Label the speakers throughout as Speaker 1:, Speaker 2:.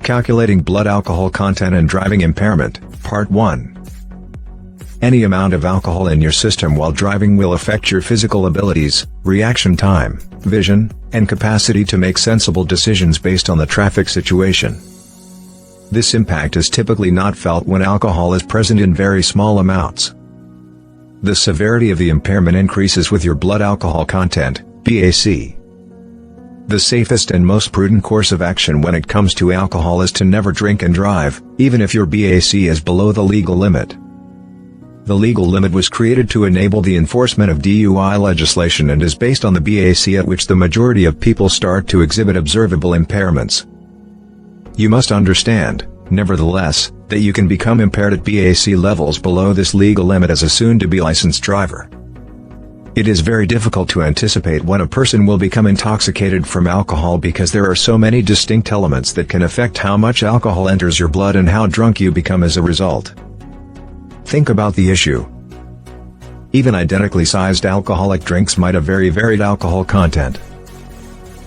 Speaker 1: Calculating blood alcohol content and driving impairment, Part 1. Any amount of alcohol in your system while driving will affect your physical abilities, reaction time, vision, and capacity to make sensible decisions based on the traffic situation. This impact is typically not felt when alcohol is present in very small amounts. The severity of the impairment increases with your blood alcohol content, BAC. The safest and most prudent course of action when it comes to alcohol is to never drink and drive, even if your BAC is below the legal limit. The legal limit was created to enable the enforcement of DUI legislation and is based on the BAC at which the majority of people start to exhibit observable impairments. You must understand, nevertheless, that you can become impaired at BAC levels below this legal limit as a soon-to-be licensed driver. It is very difficult to anticipate when a person will become intoxicated from alcohol because there are so many distinct elements that can affect how much alcohol enters your blood and how drunk you become as a result. Think about the issue. Even identically sized alcoholic drinks might have very varied alcohol content.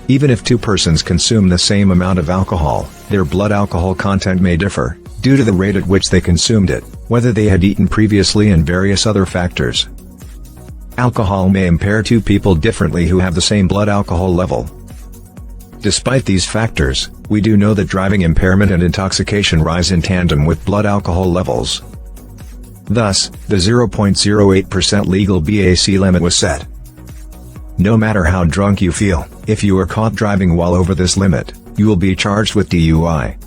Speaker 1: Even if two persons consume the same amount of alcohol, their blood alcohol content may differ, due to the rate at which they consumed it, whether they had eaten previously and various other factors. Alcohol may impair two people differently who have the same blood alcohol level. Despite these factors, we do know that driving impairment and intoxication rise in tandem with blood alcohol levels. Thus, the 0.08% legal BAC limit was set. No matter how drunk you feel, if you are caught driving while over this limit, you will be charged with DUI.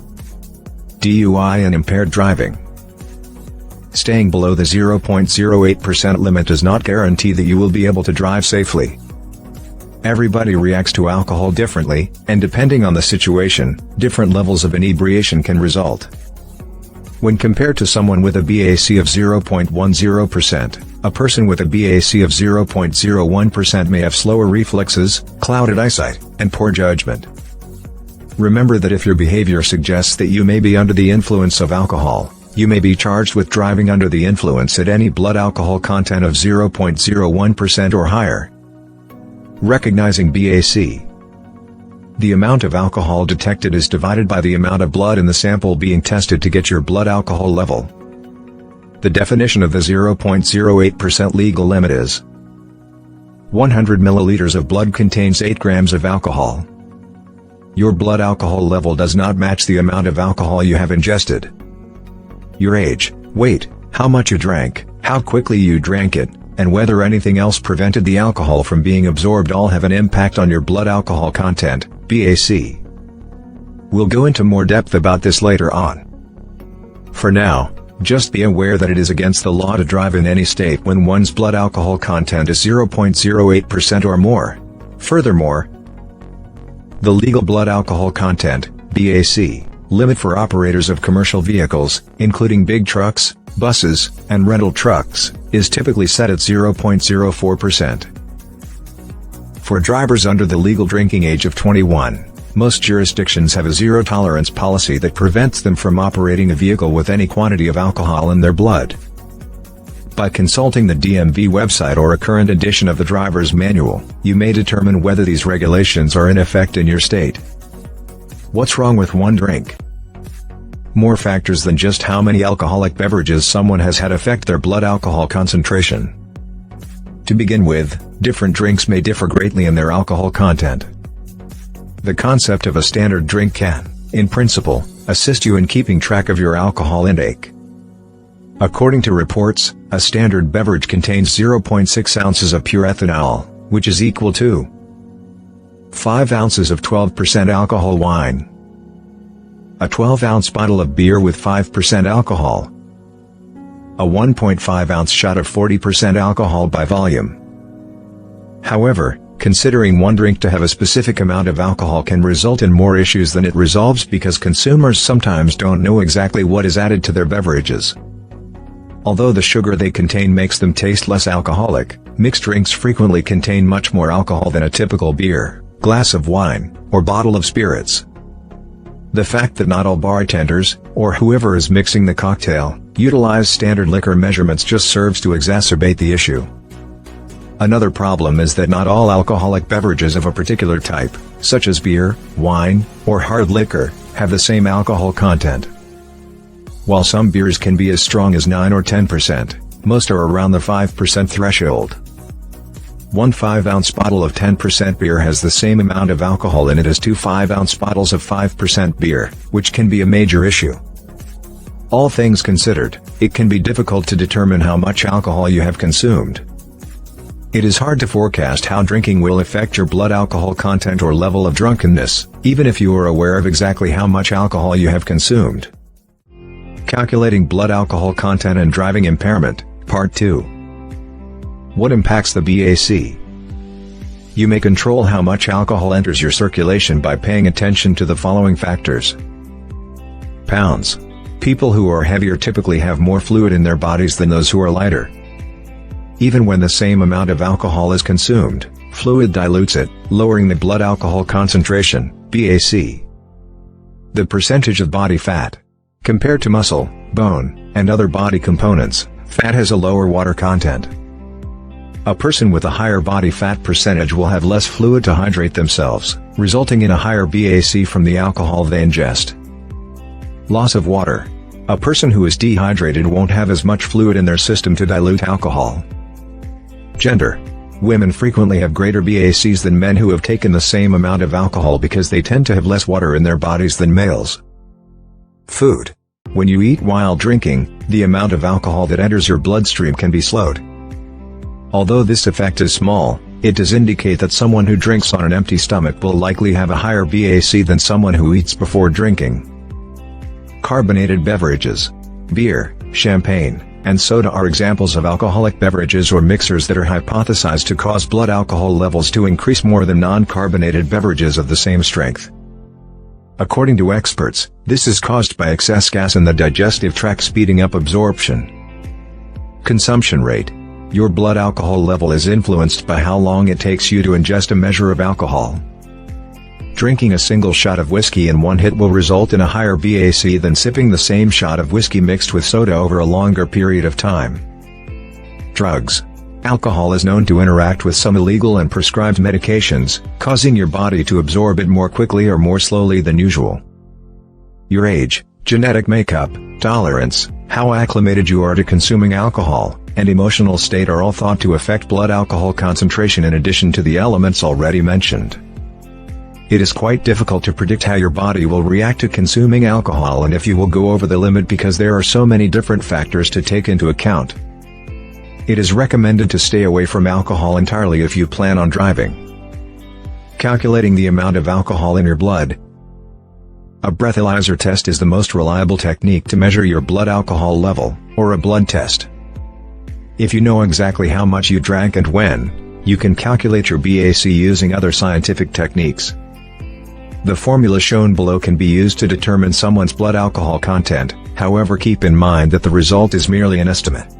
Speaker 1: DUI and impaired driving. Staying below the 0.08% limit does not guarantee that you will be able to drive safely. Everybody reacts to alcohol differently, and depending on the situation, different levels of inebriation can result. When compared to someone with a BAC of 0.10%, a person with a BAC of 0.01% may have slower reflexes, clouded eyesight, and poor judgment. Remember that if your behavior suggests that you may be under the influence of alcohol, you may be charged with driving under the influence at any blood alcohol content of 0.01% or higher. Recognizing BAC. The amount of alcohol detected is divided by the amount of blood in the sample being tested to get your blood alcohol level. The definition of the 0.08% legal limit is 100 milliliters of blood contains 8 grams of alcohol. Your blood alcohol level does not match the amount of alcohol you have ingested. Your age, weight, how much you drank, how quickly you drank it, and whether anything else prevented the alcohol from being absorbed all have an impact on your blood alcohol content, BAC. We'll go into more depth about this later on. For now, just be aware that it is against the law to drive in any state when one's blood alcohol content is 0.08% or more. Furthermore, the legal blood alcohol content, BAC, limit for operators of commercial vehicles, including big trucks, buses, and rental trucks, is typically set at 0.04%. For drivers under the legal drinking age of 21, most jurisdictions have a zero-tolerance policy that prevents them from operating a vehicle with any quantity of alcohol in their blood. By consulting the DMV website or a current edition of the driver's manual, you may determine whether these regulations are in effect in your state. What's wrong with one drink? More factors than just how many alcoholic beverages someone has had affect their blood alcohol concentration. To begin with, different drinks may differ greatly in their alcohol content. The concept of a standard drink can, in principle, assist you in keeping track of your alcohol intake. According to reports, a standard beverage contains 0.6 ounces of pure ethanol, which is equal to 5 ounces of 12% alcohol wine, a 12-ounce bottle of beer with 5% alcohol, a 1.5-ounce shot of 40% alcohol by volume. However, considering one drink to have a specific amount of alcohol can result in more issues than it resolves because consumers sometimes don't know exactly what is added to their beverages. Although the sugar they contain makes them taste less alcoholic, mixed drinks frequently contain much more alcohol than a typical beer, glass of wine, or bottle of spirits. The fact that not all bartenders, or whoever is mixing the cocktail, utilize standard liquor measurements just serves to exacerbate the issue. Another problem is that not all alcoholic beverages of a particular type, such as beer, wine, or hard liquor, have the same alcohol content. While some beers can be as strong as 9 or 10%, most are around the 5% threshold. One 5-ounce bottle of 10% beer has the same amount of alcohol in it as two 5-ounce bottles of 5% beer, which can be a major issue. All things considered, it can be difficult to determine how much alcohol you have consumed. It is hard to forecast how drinking will affect your blood alcohol content or level of drunkenness, even if you are aware of exactly how much alcohol you have consumed. Calculating blood alcohol content and driving impairment, Part 2. What impacts the BAC? You may control how much alcohol enters your circulation by paying attention to the following factors. Pounds. People who are heavier typically have more fluid in their bodies than those who are lighter. Even when the same amount of alcohol is consumed, fluid dilutes it, lowering the blood alcohol concentration, BAC. The percentage of body fat. Compared to muscle, bone, and other body components, fat has a lower water content. A person with a higher body fat percentage will have less fluid to hydrate themselves, resulting in a higher BAC from the alcohol they ingest. Loss of water. A person who is dehydrated won't have as much fluid in their system to dilute alcohol. Gender. Women frequently have greater BACs than men who have taken the same amount of alcohol because they tend to have less water in their bodies than males. Food. When you eat while drinking, the amount of alcohol that enters your bloodstream can be slowed. Although this effect is small, it does indicate that someone who drinks on an empty stomach will likely have a higher BAC than someone who eats before drinking. Carbonated beverages. Beer, champagne, and soda are examples of alcoholic beverages or mixers that are hypothesized to cause blood alcohol levels to increase more than non-carbonated beverages of the same strength. According to experts, this is caused by excess gas in the digestive tract speeding up absorption. Consumption rate. Your blood alcohol level is influenced by how long it takes you to ingest a measure of alcohol. Drinking a single shot of whiskey in one hit will result in a higher BAC than sipping the same shot of whiskey mixed with soda over a longer period of time. Drugs. Alcohol is known to interact with some illegal and prescribed medications, causing your body to absorb it more quickly or more slowly than usual. Your age, genetic makeup, tolerance, how acclimated you are to consuming alcohol, and emotional state are all thought to affect blood alcohol concentration in addition to the elements already mentioned. It is quite difficult to predict how your body will react to consuming alcohol and if you will go over the limit because there are so many different factors to take into account. It is recommended to stay away from alcohol entirely if you plan on driving. Calculating the amount of alcohol in your blood. A breathalyzer test is the most reliable technique to measure your blood alcohol level, or a blood test. If you know exactly how much you drank and when, you can calculate your BAC using other scientific techniques. The formula shown below can be used to determine someone's blood alcohol content, however keep in mind that the result is merely an estimate.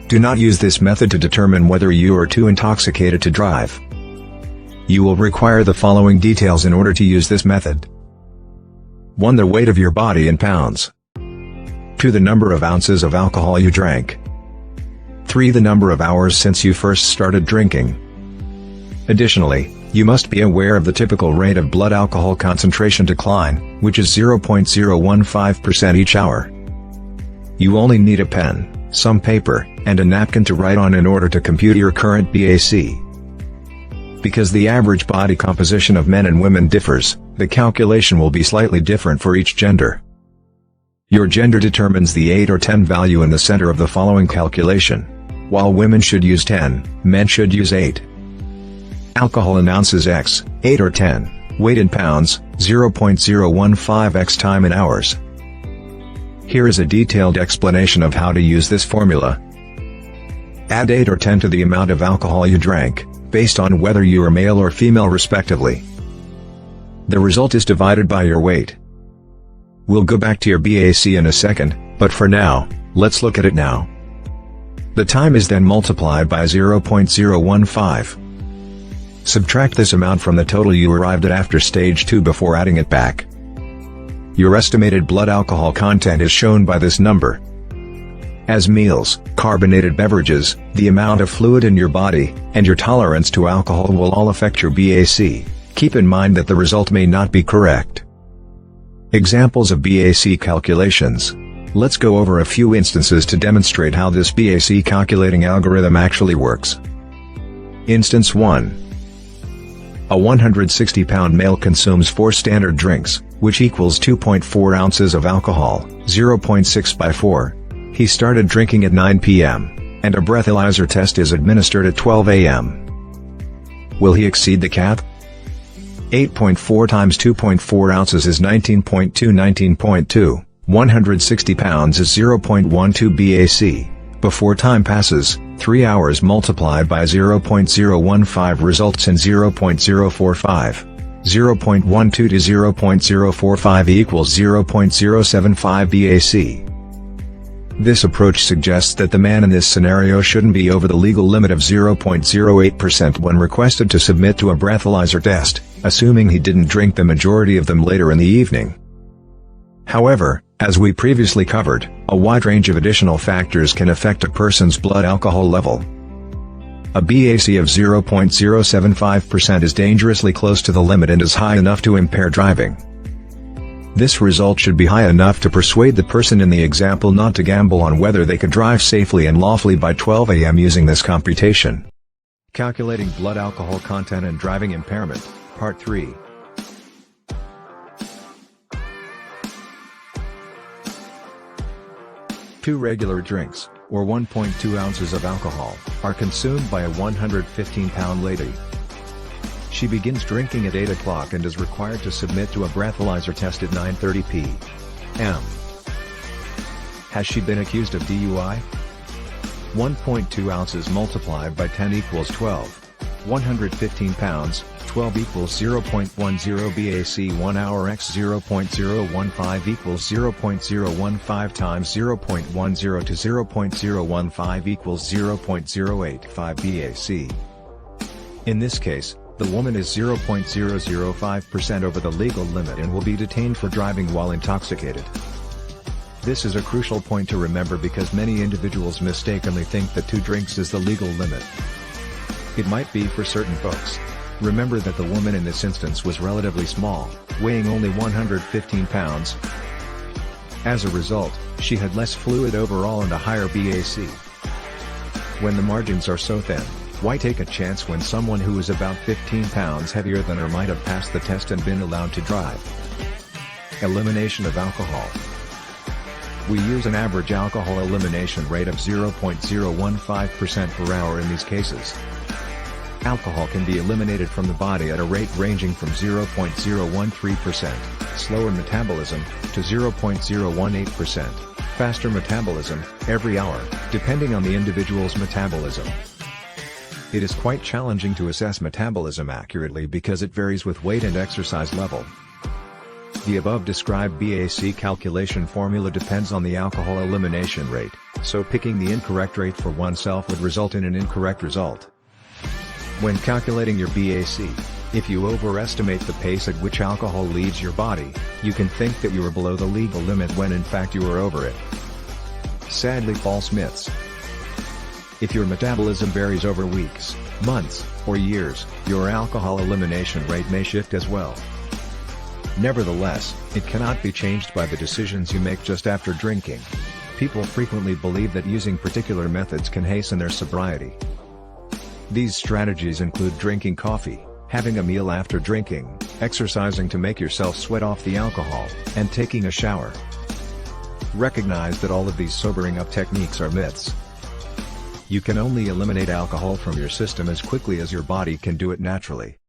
Speaker 1: Do not use this method to determine whether you are too intoxicated to drive. You will require the following details in order to use this method. 1. The weight of your body in pounds. 2. The number of ounces of alcohol you drank. 3. The number of hours since you first started drinking. Additionally, you must be aware of the typical rate of blood alcohol concentration decline, which is 0.015% each hour. You only need a pen, some paper, and a napkin to write on in order to compute your current BAC. Because the average body composition of men and women differs, the calculation will be slightly different for each gender. Your gender determines the 8 or 10 value in the center of the following calculation. While women should use 10, men should use 8. Alcohol in ounces x, 8 or 10, weight in pounds, 0.015 x time in hours. Here is a detailed explanation of how to use this formula. Add 8 or 10 to the amount of alcohol you drank, based on whether you are male or female respectively. The result is divided by your weight. We'll go back to your BAC in a second, but for now, let's look at it now. The time is then multiplied by 0.015. Subtract this amount from the total you arrived at after stage 2 before adding it back. Your estimated blood alcohol content is shown by this number. As meals, carbonated beverages, the amount of fluid in your body, and your tolerance to alcohol will all affect your BAC. Keep in mind that the result may not be correct. Examples of BAC calculations. Let's go over a few instances to demonstrate how this BAC calculating algorithm actually works. Instance 1. A 160-pound male consumes 4 standard drinks, which equals 2.4 ounces of alcohol, 0.6 by 4. He started drinking at 9 p.m., and a breathalyzer test is administered at 12 a.m. Will he exceed the cap? 8.4 times 2.4 ounces is 19.2. 19.2. 160 pounds is 0.12 BAC. Before time passes, 3 hours multiplied by 0.015 results in 0.045. 0.12 to 0.045 equals 0.075 BAC. This approach suggests that the man in this scenario shouldn't be over the legal limit of 0.08% when requested to submit to a breathalyzer test, assuming he didn't drink the majority of them later in the evening. However, as we previously covered, a wide range of additional factors can affect a person's blood alcohol level. A BAC of 0.075% is dangerously close to the limit and is high enough to impair driving. This result should be high enough to persuade the person in the example not to gamble on whether they could drive safely and lawfully by 12 a.m. using this computation. Calculating blood alcohol content and driving impairment, Part 3. Two regular drinks, or 1.2 ounces of alcohol, are consumed by a 115-pound lady. She begins drinking at 8 o'clock and is required to submit to a breathalyzer test at 9:30 p.m. Has she been accused of DUI? 1.2 ounces multiplied by 10 equals 12. 115 pounds, 12 equals 0.10 BAC. 1 hour x 0.015 equals 0.015 times 0.10 to 0.015 equals 0.085 BAC. In this case, the woman is 0.005% over the legal limit and will be detained for driving while intoxicated. This is a crucial point to remember because many individuals mistakenly think that 2 drinks is the legal limit. It might be for certain folks. Remember that the woman in this instance was relatively small, weighing only 115 pounds. As a result, she had less fluid overall and a higher BAC. When the margins are so thin, why take a chance when someone who is about 15 pounds heavier than her might have passed the test and been allowed to drive? Elimination of alcohol. We use an average alcohol elimination rate of 0.015% per hour in these cases. Alcohol can be eliminated from the body at a rate ranging from 0.013%, slower metabolism, to 0.018%, faster metabolism, every hour, depending on the individual's metabolism. It is quite challenging to assess metabolism accurately because it varies with weight and exercise level. The above described BAC calculation formula depends on the alcohol elimination rate, so picking the incorrect rate for oneself would result in an incorrect result. When calculating your BAC, if you overestimate the pace at which alcohol leaves your body, you can think that you are below the legal limit when in fact you are over it. Sadly, false myths. If your metabolism varies over weeks, months, or years, your alcohol elimination rate may shift as well. Nevertheless, it cannot be changed by the decisions you make just after drinking. People frequently believe that using particular methods can hasten their sobriety. These strategies include drinking coffee, having a meal after drinking, exercising to make yourself sweat off the alcohol, and taking a shower. Recognize that all of these sobering up techniques are myths. You can only eliminate alcohol from your system as quickly as your body can do it naturally.